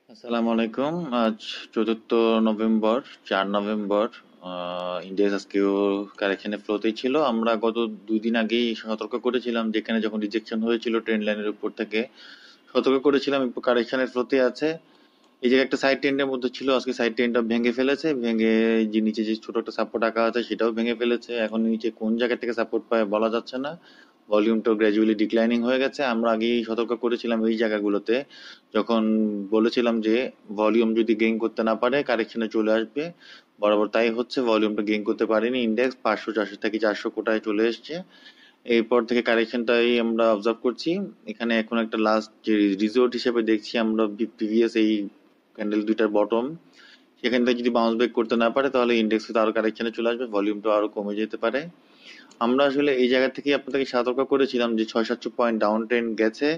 আসসালামু আলাইকুম। আজ ৪র্থ নভেম্বর, ৪ নভেম্বর। ইন্ডিয়াস আজকেও কারেকশনের ফ্লোতেই ছিল। আমরা গত ২ দিন আগেই সতর্ক করেছিলাম, যেখানে যখন রিজেকশন হয়েছিল ট্রেন্ড লাইনের উপর থেকে সতর্ক করেছিলাম কারেকশনের ফ্লোতে আছে। এই জায়গায় একটা সাইড ট্রেন্ডের মধ্যে ছিল, আজকে সাইড ট্রেন্ডটা ভেঙে ফেলেছে। ভেঙে যে নিচে যে ছোট একটা সাপোর্ট আঁকা আছে সেটাও ভেঙে ফেলেছে। এখন নিচে কোন জায়গা থেকে সাপোর্ট পায় বলা যাচ্ছে না। ভলিউমটা গ্র্যাজুয়ালি ডিক্লাইনিং হয়ে গেছে। আমরা আগেই সতর্ক করেছিলাম এই জায়গাগুলোতে, যখন বলেছিলাম যে ভলিউম যদি গেইন করতে না পারে কারেকশনে চলে আসবে। বরাবর তাই হচ্ছে, ভলিউমটা গেইন করতে পারেনি। ইন্ডেক্স 500 400 থেকে 400 কোটায় চলে এসছে। এরপর থেকে কারেকশনটাই আমরা অবজার্ভ করছি। এখানে এখন একটা লাস্ট যে রিজোর্ট হিসেবে দেখছি আমরা প্রিভিয়াস এই ক্যান্ডেল দুইটার বটম, সেখান থেকে যদি বাউন্স ব্যাক করতে না পারে তাহলে ইন্ডেক্স তো আরো কারেকশনে চলে আসবে, ভলিউমটা আরো কমে যেতে পারে। আমরা আসলে এই জায়গা থেকে আপনাদেরকে সতর্ক করেছিলাম যে 600 700 পয়েন্ট ডাউন ট্রেন্ড গেছে,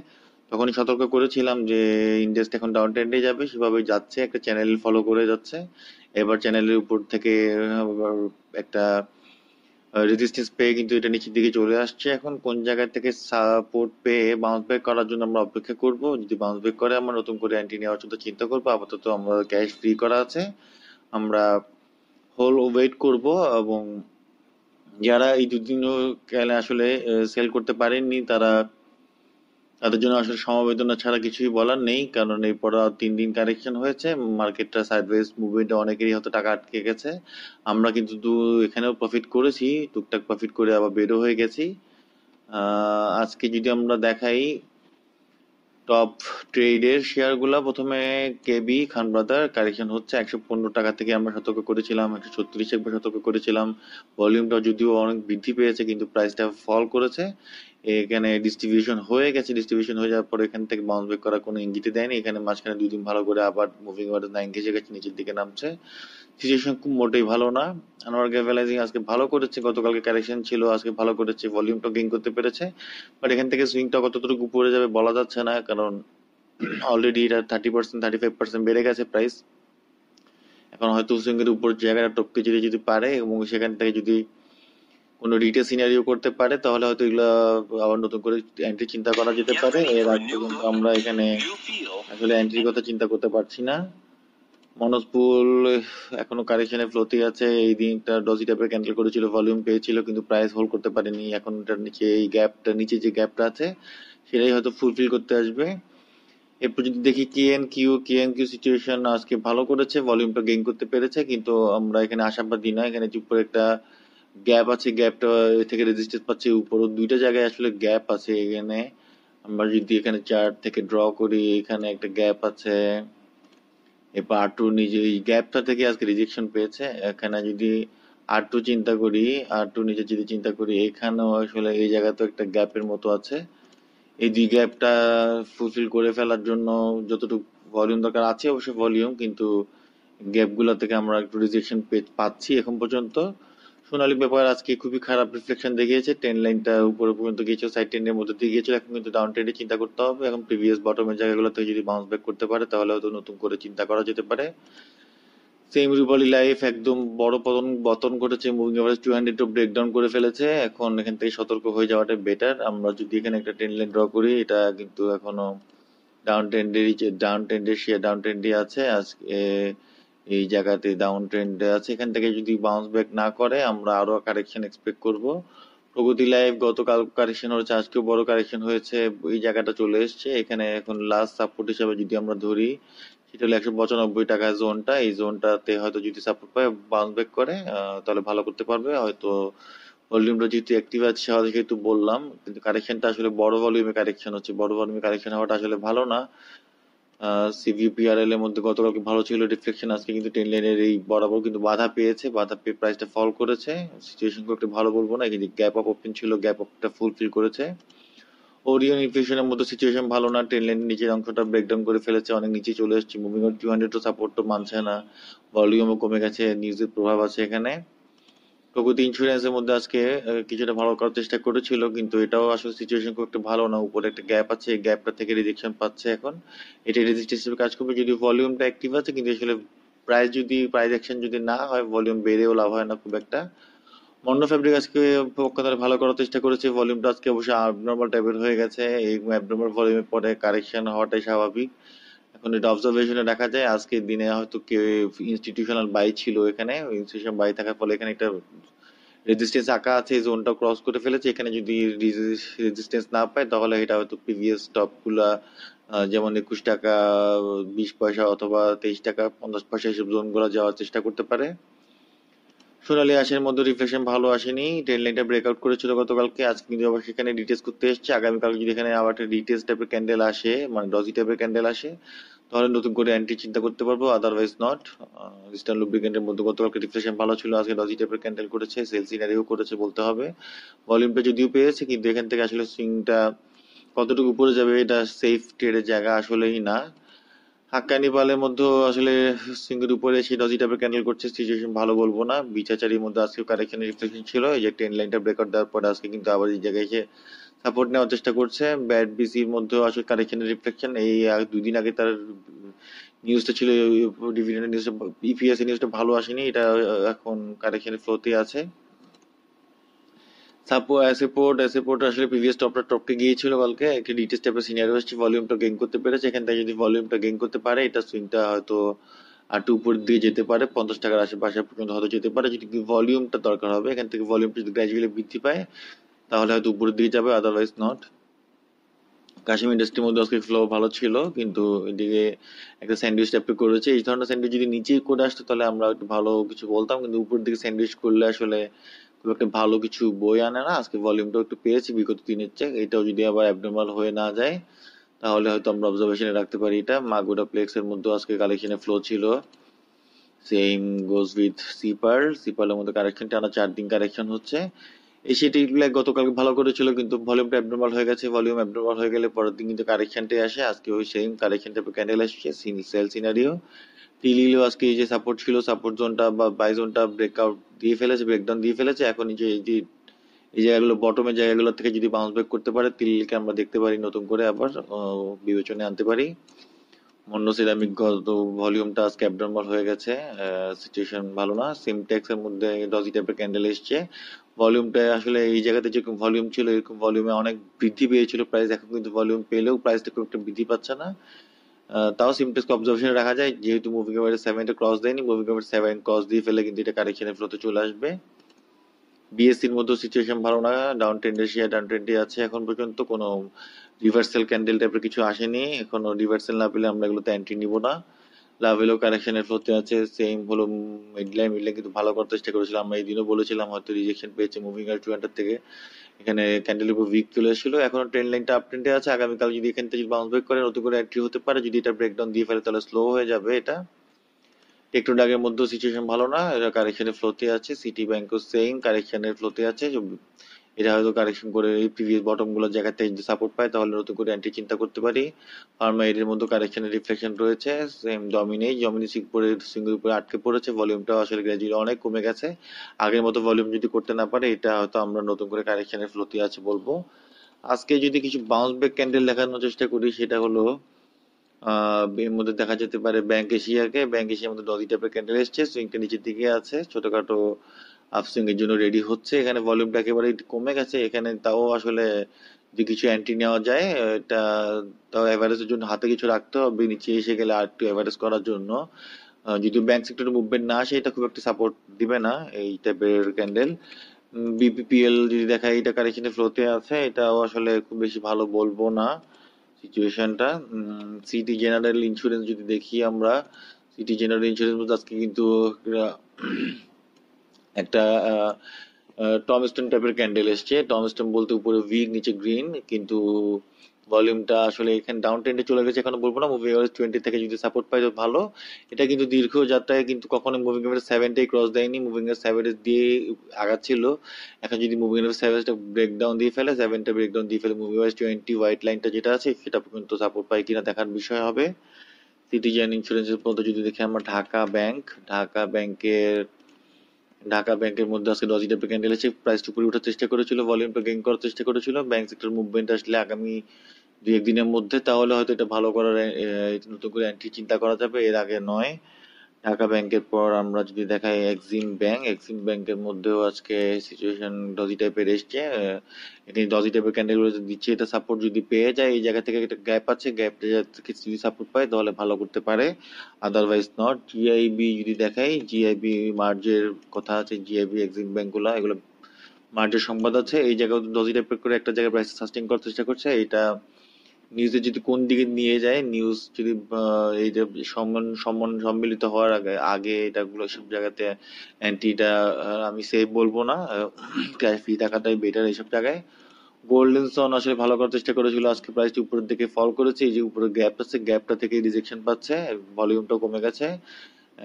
তখনই সতর্ক করেছিলাম যে ইন্ডেক্স এখন ডাউন ট্রেন্ডে যাবে, সেভাবে যাচ্ছে, একটা চ্যানেল ফলো করে যাচ্ছে। এবার চ্যানেলের উপর থেকে একটা রেজিস্ট্যান্স পেয়ে কিন্তু এটা নিচের দিকে চলে আসছে। এখন কোন জায়গা থেকে সাপোর্ট পেয়ে বাউন্স ব্যাক করার জন্য আমরা অপেক্ষা করব। যদি বাউন্স ব্যাক করে আমরা নতুন করে এন্ট্রি নেওয়ার জন্য চিন্তা করবো। আপাতত আমরা ক্যাশ ফ্রি করা আছে, আমরা হোল ওয়েট করব। এবং যারা এই দুদিনও আসলে সেল করতে পারেননি, তাদের জন্য আসলে সমবেদনা ছাড়া কিছুই বলার নেই, কারণ এরপর 3 দিন কারেকশন হয়েছে, মার্কেটটা সাইডওয়েজ মুভমেন্টে অনেকেরই হয়তো টাকা আটকে গেছে। আমরা কিন্তু এখানেও প্রফিট করেছি, টুকটাক প্রফিট করে আবার বেরো হয়ে গেছি। আজকে যদি আমরা দেখাই টপ ট্রেডের শেয়ারগুলা, প্রথমে কেবি খান ব্রাদার কারেকশন হচ্ছে 115 টাকা থেকে আমরা সতর্ক করেছিলাম, 136 একবার সতর্ক করেছিলাম। ভলিউমটা যদিও অনেক বৃদ্ধি পেয়েছে কিন্তু প্রাইসটা ফল করেছে। এখানে ডিস্ট্রিবিউশন হয়ে গেছে, ডিস্ট্রিবিউশন হয়ে যাওয়ার পর এখান থেকে বাউন্স ব্যাক করার কোনো ইঙ্গিতই দেয়নি। এখানে মাঝখানে 2 দিন ভালো করে আবার মুভিং অ্যাভারেজ 9 ঘেঁষে গেছে, নিচের দিকে নামছে। সিচুয়েশন খুব মোটেই ভালো না। আনোয়ার গ্যাভেলাইজিং আজকে ভালো করেছে, গতকালকে কারেকশন ছিল, আজকে ভালো করেছে, ভলিউমটা গেইন করতে পেরেছে। বাট এখান থেকে সুইংটা কতটুকু উপরে যাবে বলা যাচ্ছে না, কারণ অলরেডি এটা 30% 35% বেড়ে গেছে প্রাইস। এখন হয়তো সুইং এর উপর জায়গাটা টপকে যদি যদি পারে এবং সেখান থেকে যদি কোনো রিটে সিনারিও করতে পারে তাহলে হয়তো এগুলা আবার নতুন করে এন্ট্রি চিন্তা করা যেতে পারে। এর আগ পর্যন্ত আমরা এখানে আসলে এন্ট্রির কথা চিন্তা করতে পারছি না। মনোজপুল এখনো কারেকশনের ফ্লোতেই আছে। এই দিনটা ডজি টাইপের ক্যান্সেল করেছিল, ভলিউম পেয়েছিল কিন্তু প্রাইস হোল্ড করতে পারেনি। এখন এটার নিচে এই গ্যাপটা, নিচে যে গ্যাপটা আছে সেটাই হয়তো ফুলফিল করতে আসবে। এরপর যদি দেখি কে এন কিউ সিচুয়েশন আজকে ভালো করেছে, ভলিউমটা গেইন করতে পেরেছে, কিন্তু আমরা এখানে আশাবাদী না। এখানে যে উপরে একটা গ্যাপ আছে, গ্যাপটা থেকে রেজিস্ট্যান্স পাচ্ছে উপরও, দুইটা জায়গায় আসলে গ্যাপ আছে এখানে। আমরা যদি এখানে চার্ট থেকে ড্র করি, এখানে একটা গ্যাপ আছে। এরপর আর টু নিজে এই গ্যাপটা থেকে আজকে রিজেকশন পেয়েছে। এখানে যদি আর টু চিন্তা করি, আর টু নিচে যদি চিন্তা করি, এখানেও আসলে এই জায়গা তো একটা গ্যাপের মতো আছে। এই দুই গ্যাপটা ফুলফিল করে ফেলার জন্য যতটুকু ভলিউম দরকার আছে, অবশ্য ভলিউম, কিন্তু গ্যাপগুলো থেকে আমরা একটু রিজেকশন পাচ্ছি এখন পর্যন্ত। সোনালী ব্যাপার আজকে খুবই খারাপ রিফ্লেকশন দেখিয়েছে, ট্রেন লাইনটা উপরে পর্যন্ত গিয়েছিল, সাইড ট্রেন্ডের মধ্যে দিয়ে গিয়েছিল, এখন কিন্তু ডাউন ট্রেন্ডে চিন্তা করতে হবে। এখন প্রিভিয়াস বটমের জায়গাগুলো থেকে যদি বাউন্স ব্যাক করতে পারে তাহলে হয়তো নতুন করে চিন্তা করা যেতে পারে। সেম রুপালি লাইফ একদম বড় পতন ঘটেছে, মুভিং এভারেজ 200 ব্রেকডাউন করে ফেলেছে। এখন এখান থেকে সতর্ক হয়ে যাওয়াটা বেটার। আমরা যদি এখানে একটা ট্রেন লাইন ড্র করি, এটা কিন্তু এখনো ডাউন ট্রেন্ডে আছে। আজকে এই জায়গাতে ডাউন ট্রেন্ডে আছে, এখান থেকে যদি বাউন্স ব্যাক না করে আমরা আরো কারেকশন এক্সপেক্ট করব। প্রগতি লাইফ গতকাল কারেকশন হয়েছে, আজকেও বড় কারেকশন হয়েছে, এই জায়গাটা চলে এসছে। এখানে এখন লাস্ট সাপোর্ট হিসাবে যদি আমরা ধরি, সেটা হলো 195 টাকা জোনটা। এই জোনটাতে হয়তো যদি সাপোর্ট পায়, বাউন্স ব্যাক করে, তাহলে ভালো করতে পারবে হয়তো। ভলিউমটা যেহেতু অ্যাক্টিভ আছে সেহেতু বললাম, কিন্তু কারেকশনটা আসলে বড় ভলিউমে কারেকশন হচ্ছে, বড় ভলিউমে কারেকশন হওয়াটা আসলে ভালো না। সিভিপিআরএল এর মধ্যে গতকালকে ভালো ছিল রিফ্লেকশন, আজকে কিন্তু টেন লাইনের এই বরাবর কিন্তু বাধা পেয়েছে, বাধা পেয়ে প্রাইসটা ফল করেছে। সিচুয়েশন খুব একটা ভালো বলবো না, কিন্তু গ্যাপ আপ ওপেন ছিল, গ্যাপ আপটা ফুলফিল করেছে। ওরিয়ন ইনফিউশনের মধ্যে সিচুয়েশন ভালো না, ট্রেন লাইনের নিচের অংশটা ব্রেকডাউন করে ফেলেছে, অনেক নিচে চলে এসেছে, মুভিং অন 200 তো সাপোর্ট তো মানছে না, ভলিউমও কমে গেছে, নিউজের প্রভাব আছে এখানে। প্রগতি ইন্স্যুরেন্সের মধ্যে আজকে কিছুটা ভালো করার চেষ্টা করেছিল, কিন্তু এটাও আসলে সিচুয়েশন খুব একটা ভালো না। উপরে একটা গ্যাপ আছে, এই গ্যাপটা থেকে রিজেকশন পাচ্ছে এখন, এটা রেজিস্ট্যান্স হিসেবে কাজ করবে। যদি ভলিউমটা অ্যাক্টিভ আছে, কিন্তু আসলে প্রাইস অ্যাকশন যদি না হয়, ভলিউম বেড়েও লাভ হয় না খুব একটা। মন্ড ফ্যাব্রিক আজকে পক্ষান্তরে ভালো করার চেষ্টা করেছে, ভলিউমটা আজকে অবশ্যই অ্যাবনর্মাল টাইপের হয়ে গেছে। এই অ্যাবনর্মাল ভলিউমের পরে কারেকশন হওয়াটাই স্বাভাবিক। এখন এটা অবজারভেশনে দেখা যায় আজকের দিনে হয়তো কেউ ইনস্টিটিউশনাল বাই ছিল, এখানে ইনস্টিটিউশন বাই থাকার ফলে এখানে একটা রেজিস্ট্যান্স আঁকা আছে, এই জোনটা ক্রস করে ফেলেছে। এখানে যদি রেজিস্ট্যান্স না পায় তাহলে এটা হয়তো প্রিভিয়াস টপগুলা যেমন 21 টাকা 20 পয়সা অথবা 23 টাকা 50 পয়সা এসব জোনগুলো যাওয়ার চেষ্টা করতে পারে। সোনালী আঁশের মধ্যে রিফ্লেকশন ভালো আসেনি, ট্রেন লাইনটা ব্রেকআউট করেছিল গতকালকে, আজকে কিন্তু আবার সেখানে ডিটেলস করতে এসছে। আগামীকাল যদি এখানে আবার একটা ডিটেলস টাইপের ক্যান্ডেল আসে, মানে ডজি টাইপের ক্যান্ডেল আসে, তাহলে নতুন করে এন্ট্রি চিন্তা করতে পারবো, আদারওয়াইজ নট। ইস্টার্ন লুব্রিকেন্টের মধ্যে গতকালকে রিফ্লেকশন ভালো ছিল, আজকে ডজি টাইপের ক্যান্ডেল করেছে, সেল সিনারিও করেছে বলতে হবে। ভলিউমটা যদিও পেয়েছে, কিন্তু এখান থেকে আসলে সুইংটা কতটুকু উপরে যাবে এটা সেফ ট্রেডের জায়গা আসলেই না। হাক্কানি পালের মধ্যে আসলে সিঙ্গের উপরে সেই ডজি টাইপের ক্যান্ডেল করছে, সিচুয়েশন ভালো বলবো না। বিচাচারির মধ্যে আজকে কারেকশনের রিফ্লেকশন ছিল, এই যে ট্রেন লাইনটা ব্রেকআউট দেওয়ার পরে আজকে কিন্তু আবার এই জায়গায় এসে সাপোর্ট নেওয়ার চেষ্টা করছে। ব্যাট বিসির মধ্যেও আসলে কারেকশনের রিফ্লেকশন, এই 2 দিন আগে তার নিউজটা ছিল, ডিভিডেন্ড নিউজটা, ইপিএস নিউজটা ভালো আসেনি, এটা এখন কারেকশনের ফ্লোতে আছে। সাপোর্ট আসলে প্রিভিয়াস টপকে গিয়েছিল কালকে, একটা ডিটেলস টাইপের সিনারিও আসছে, ভলিউমটা গেইন করতে পেরেছে। এখান থেকে যদি ভলিউমটা গেইন করতে পারে, এটা সুইংটা হয়তো আর একটু উপর দিয়ে যেতে পারে, 50 টাকার আশেপাশে পর্যন্ত হয়তো যেতে পারে, যদি ভলিউমটা দরকার হবে। এখান থেকে ভলিউমটা যদি গ্র্যাজুয়ালি বৃদ্ধি পায় তাহলে হয়তো উপরের দিকে যাবে, আদারওয়াইজ নট। কাশিম ইন্ডাস্ট্রির মধ্যে আজকে ফ্লো ভালো ছিল, কিন্তু এদিকে একটা স্যান্ডউইচ টাইপের করেছে। এই ধরনের স্যান্ডউইচ যদি নিচে করে আসতো তাহলে আমরা একটু ভালো কিছু বলতাম, কিন্তু উপর দিকে স্যান্ডউইচ করলে আসলে খুব একটা ভালো কিছু বই আনে না। আজকে ভলিউমটাও একটু পেয়েছি বিগত দিনের চেয়ে, এটাও যদি আবার অ্যাবনর্মাল হয়ে না যায় তাহলে হয়তো আমরা অবজারভেশনে রাখতে পারি এটা। মাগুরা প্লেক্স এর মধ্যে আজকে কালেকশনে ফ্লো ছিল, সেম গোজ উইথ সিপারের মধ্যে কারেকশন টানা 4 দিন কারেকশন হচ্ছে। এশিয়াটিক ব্ল্যাক গতকালকে ভালো করেছিল, কিন্তু ভলিউমটা অ্যাবনর্মাল হয়ে গেছে। ভলিউম অ্যাবনর্মাল হয়ে গেলে পরের দিন কিন্তু কারেকশনটাই আসে, আজকে ওই সেম কারেকশন টাইপের ক্যান্ডেল আসছে, সেল সিনারিও। টিলিও আজকে এই যে সাপোর্ট ছিল, সাপোর্ট জোনটা বা বাই জোনটা ব্রেকআউট দিয়ে ফেলেছে, ব্রেকডাউন দিয়ে ফেলেছে। এখন এই জায়গাগুলো বটমের জায়গাগুলো থেকে যদি বাউন্স ব্যাক করতে পারে, তিল্লিকে আমরা দেখতে পারি নতুন করে আবার বিবেচনায় আনতে পারি। মন্ড সিরামিক গত ভলিউমটা আজকে অ্যাবনর্মাল হয়ে গেছে, সিচুয়েশন ভালো না। সিমটেক্স এর মধ্যে ডজি টাইপের ক্যান্ডেল এসছে, ভলিউমটা আসলে এই জায়গাতে যেরকম ভলিউম ছিল এরকম ভলিউমে অনেক বৃদ্ধি পেয়েছিল প্রাইস, এখন কিন্তু ভলিউম পেলেও প্রাইসটা খুব একটা বৃদ্ধি পাচ্ছে না। তাও সিমটেক্সকে অবজারভেশনে রাখা যায়, যেহেতু মুভিং এভারেজ 7টা ক্রস দেয়নি, মুভিং এভারেজ 7 ক্রস দিয়ে ফেলে কিন্তু এটা কারেকশনের ফ্লোতে চলে আসবে। বিএসসির মধ্যে সিচুয়েশন ভালো না, ডাউন ট্রেন্ডে শেয়ার ডাউন ট্রেন্ডে আছে এখন পর্যন্ত, কোনো রিভার্সাল ক্যান্ডেল টাইপের কিছু আসেনি, এখনো রিভার্সাল না পেলে আমরা এগুলোতে এন্ট্রি নিব না। লাভেলো কারেকশনের ফ্লোতে আছে, সেম হলো মিডলাইন কিন্তু ভালো করার চেষ্টা করেছিল, আমরা এই দিনও বলেছিলাম হয়তো রিজেকশন পেয়েছে মুভিং আর 200 থেকে, এখানে ক্যান্ডেলের উপর উইক চলে এসেছিল। এখনো ট্রেন্ড লাইনটা আপ ট্রেন্ডে আছে, আগামীকাল যদি এখান থেকে বাউন্স ব্যাক করে নতুন করে এন্ট্রি হতে পারে, যদি এটা ব্রেকডাউন দিয়ে ফেলে তাহলে স্লো হয়ে যাবে এটা। টেকনোডাগের মধ্যেও সিচুয়েশন ভালো না, এরা কারেকশনের ফ্লোতে আছে। সিটি ব্যাংকও সেম কারেকশনের ফ্লোতে আছে, এটা হয়তো কারেকশন করে এই প্রিভিয়াস বটম গুলোর জায়গা থেকে যদি সাপোর্ট পায় তাহলে নতুন করে এন্ট্রি চিন্তা করতে পারি। ফার্মা এর মধ্যে কারেকশনের রিফ্লেকশন রয়েছে, সেম জমিনি সিঙ্গের উপরে আটকে পড়েছে, ভলিউমটা আসলে গ্র্যাজুয়ালি অনেক কমে গেছে। আগের মতো ভলিউম যদি করতে না পারে এটা হয়তো আমরা নতুন করে কারেকশনের ফ্লোতে আছে বলবো। আজকে যদি কিছু বাউন্স ব্যাক ক্যান্ডেল দেখানোর চেষ্টা করি, সেটা হলো এর মধ্যে দেখা যেতে পারে ব্যাংক এশিয়ার মধ্যে ডজি টাইপের ক্যান্ডেল এসছে, সুইংটা নিচের দিকে আছে, ছোটখাটো আপসুইং এর জন্য রেডি হচ্ছে। এখানে ভলিউমটা একেবারে কমে গেছে, এখানে তাও আসলে যদি কিছু অ্যান্টি নেওয়া যায়, এটা তাও এভারেজের জন্য হাতে কিছু রাখতে হবে, নিচে এসে গেলে আর একটু এভারেজ করার জন্য। যদি ব্যাংক সেক্টরে মুভমেন্ট না আসে এটা খুব একটা সাপোর্ট দিবে না এই টাইপের ক্যান্ডেল। বিপিপিএল যদি দেখা এটা কারেকশনের ফ্লোতে আছে, এটাও আসলে খুব বেশি ভালো বলবো না সিচুয়েশনটা। সিটি জেনারেল ইন্স্যুরেন্স যদি দেখি আমরা, সিটি জেনারেল ইন্স্যুরেন্স আজকে কিন্তু একটা টমস্টোন টাইপের ক্যান্ডেল এসছে। টমস্টোন বলতে উপরে ভি নিচে গ্রিন, কিন্তু ভলিউমটা আসলে এখানে ডাউন ট্রেন্ডে চলে গেছে, এখনো বলবো না। মুভিং এভারেজ 20 থেকে যদি সাপোর্ট পাই তো ভালো। এটা কিন্তু দীর্ঘ যাত্রায় কিন্তু কখনো মুভিং এভারেজ 7টাই ক্রস দেয়নি, মুভিং এভারেজ 7 দিয়ে আগাচ্ছিল। এখন যদি মুভিং এভারেজ 7টা ব্রেকডাউন দিয়ে ফেলে, 7টা ব্রেকডাউন দিয়ে ফেলে, মুভিং এভারেজ 20 হোয়াইট লাইনটা যেটা আছে সেটা পর্যন্ত সাপোর্ট পাই কিনা দেখার বিষয় হবে। সিটিজেন ইন্স্যুরেন্সের মধ্যে যদি দেখি আমরা ঢাকা ব্যাংকের মধ্যে আজকে ডজি টাইপের ক্যান্ডেল এসে প্রাইসটা উপরে ওঠার চেষ্টা করেছিল, ভলিউমটা গেইন করার চেষ্টা করেছিল। ব্যাংক সেক্টর মুভমেন্ট আসলে আগামী 2-1 দিনের মধ্যে তাহলে হয়তো এটা ভালো করার নতুন করে এন্ট্রি চিন্তা করা যাবে, এর আগে নয়। ঢাকা ব্যাংকের পর আমরা যদি দেখাই এক্সিম ব্যাংকের মধ্যেও আজকে সিচুয়েশন ডজি টাইপের এসছে। এখানে ডজি টাইপের ক্যান্ডেল দিচ্ছে, এটা সাপোর্ট যদি পেয়ে যায় এই জায়গা থেকে, একটা গ্যাপ আছে, গ্যাপটা থেকে যদি সাপোর্ট পায় তাহলে ভালো করতে পারে, আদারওয়াইজ নট। জিআইবি যদি দেখাই, জিআইবি মার্জের কথা আছে, জিআইবি এক্সিম ব্যাংক গুলা এগুলো মার্জের সংবাদ আছে, এই জায়গায় ডজি টাইপের করে একটা জায়গায় প্রাইস সাস্টেইন করার চেষ্টা করছে। এটা নিউজে যদি কোন দিকে নিয়ে যায়, নিউজ যদি এই যে সম্মিলিত হওয়ার আগে আগে এটাগুলো সব জায়গাতে অ্যান্টিটা, আমি সেফ বলবো না, ক্যাশ ফ্রি থাকাটাই বেটার এইসব জায়গায়। গোল্ডেনসন আসলে ভালো করার চেষ্টা করেছিল, আজকে প্রাইসটি উপরের দিকে ফল করেছে, এই যে উপরে গ্যাপ আছে, গ্যাপটা থেকে রিজেকশন পাচ্ছে, ভলিউমটাও কমে গেছে।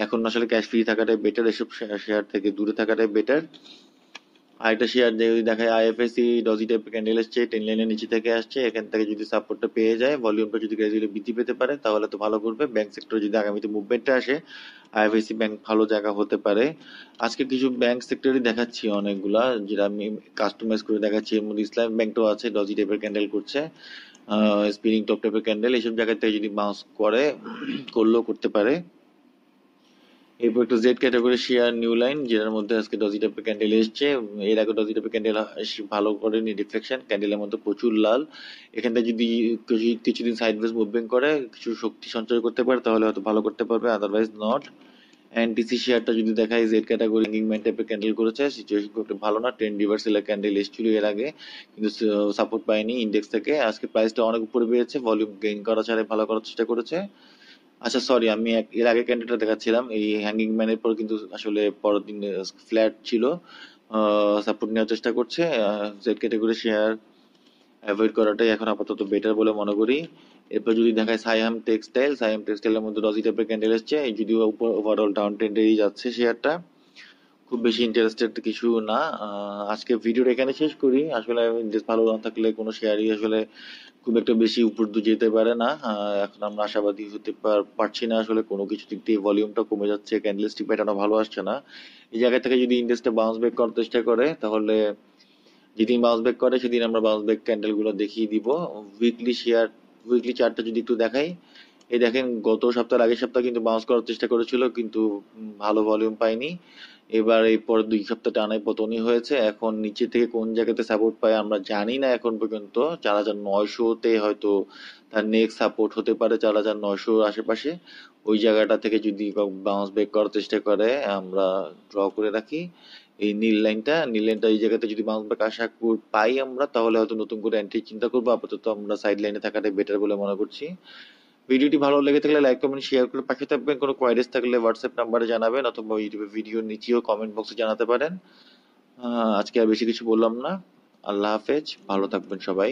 এখন আসলে ক্যাশ ফ্রি থাকাটাই বেটার, এসব শেয়ার থেকে দূরে থাকাটাই বেটার। আরেকটা শেয়ার যদি দেখায়, আইএফএসসি ডজি টাইপের ক্যান্ডেল এসছে, 10 লাইনের নিচে থেকে আসছে, এখান থেকে যদি সাপোর্টটা পেয়ে যায়, ভলিউমটা যদি গ্র্যাজুয়ালি বৃদ্ধি পেতে পারে তাহলে তো ভালো করবে। ব্যাংক সেক্টরে যদি আগামীতে মুভমেন্টটা আসে, আইএফএসসি ব্যাংক ভালো জায়গা হতে পারে। আজকে কিছু ব্যাংক সেক্টরই দেখাচ্ছি অনেকগুলা, যেটা আমি কাস্টমাইজ করে দেখাচ্ছি। এর মধ্যে ইসলাম ব্যাংকটাও আছে, ডজি টাইপের ক্যান্ডেল করছে, স্পিনিং টপ টাইপের ক্যান্ডেল, এইসব জায়গা থেকে যদি বাউন্স করে, করলেও করতে পারে। এরপর একটু Z category share new line, যেটার মধ্যে আজকে ডজি টাইপের ক্যান্ডেল এসছে। এর আগে ডজি টাইপের ক্যান্ডেল ভালো করেনি, রিফ্লেকশন ক্যান্ডেলের মধ্যে প্রচুর লাল। এখান থেকে যদি কিছুদিন সাইডওয়েজ মুভমেন্ট করে কিছু শক্তি সঞ্চয় করতে পারে তাহলে হয়তো ভালো করতে পারবে, আদারওয়াইজ নট। এনটিসি শেয়ারটা যদি দেখায়, জেড ক্যাটাগরি হ্যাঙ্গিং ম্যান টাইপের ক্যান্ডেল করেছে, সিচুয়েশন খুব একটা ভালো না। ট্রেন্ড রিভার্সালের ক্যান্ডেল এসেছিল এর আগে, কিন্তু সাপোর্ট পায়নি ইন্ডেক্স থেকে। আজকে প্রাইসটা অনেক উপরে পেয়েছে, ভলিউম গেইন করা ছাড়াই ভালো করার চেষ্টা করেছে। আচ্ছা সরি, আমি এর আগে ক্যান্ডিডেটটা দেখাচ্ছিলাম, এই হ্যাঙ্গিং ম্যানের পর কিন্তু আসলে পরের দিন ফ্ল্যাট ছিল, সাপোর্ট নেওয়ার চেষ্টা করছে। জেড ক্যাটাগরি শেয়ার অ্যাভয়েড করাটাই এখন আপাতত বেটার বলে মনে করি। এরপর যদি দেখায় সাইহাম টেক্সটাইলের মধ্যে ডজি টাইপের ক্যান্ডেল এসছে, এই যদিও ওভারঅল ডাউন ট্রেন্ডেই যাচ্ছে শেয়ারটা, খুব বেশি ইন্টারেস্টেড কিছু না। আজকে ভিডিওটা এখানে শেষ করি। আসলে ইন্টারেস্ট ভালো না থাকলে কোনো শেয়ারই আসলে খুব একটা বেশি উপর দিয়ে যেতে পারে না। এখন আমরা আশাবাদী হতে পারছি না আসলে কোনো কিছু দিক দিয়ে, ভলিউমটা কমে যাচ্ছে, ক্যান্ডেলস্টিক প্যাটার্নও ভালো আসছে না। এই জায়গা থেকে যদি ইন্ডেক্সটা বাউন্স ব্যাক করার চেষ্টা করে তাহলে, যেদিন বাউন্স ব্যাক করে সেদিন আমরা বাউন্স ব্যাক ক্যান্ডেল গুলো দেখিয়ে দিব। উইকলি চার্টটা যদি একটু দেখাই, এই দেখেন গত সপ্তাহের আগের সপ্তাহ কিন্তু বাউন্স করার চেষ্টা করেছিল, কিন্তু ভালো ভলিউম পায়নি। এবার এই পর 2 সপ্তাহ টানাই পতনই হয়েছে। এখন নিচে থেকে কোন জায়গাতে সাপোর্ট পায় আমরা জানি না এখন পর্যন্ত। 4,900-তে হয়তো তার নেক্সট সাপোর্ট হতে পারে, 4,900 আশেপাশে। ওই জায়গাটা থেকে যদি বাউন্স ব্যাক করার চেষ্টা করে আমরা ড্র করে রাখি এই নীল লাইনটা এই জায়গাতে যদি বাউন্স ব্যাক পাই আমরা, তাহলে হয়তো নতুন করে এন্ট্রি চিন্তা করবো। আপাতত আমরা সাইড লাইনে থাকাটাই বেটার বলে মনে করছি। ভিডিওটি ভালো লেগে থাকলে লাইক কমেন্ট শেয়ার করে পাশে থাকবেন। কোনো কোয়ারিজ থাকলে হোয়াটসঅ্যাপ নাম্বারে জানাবেন, অথবা ইউটিউবে ভিডিওর নিচেও কমেন্ট বক্সে জানাতে পারেন। আজকে আর বেশি কিছু বললাম না। আল্লাহ হাফেজ, ভালো থাকবেন সবাই।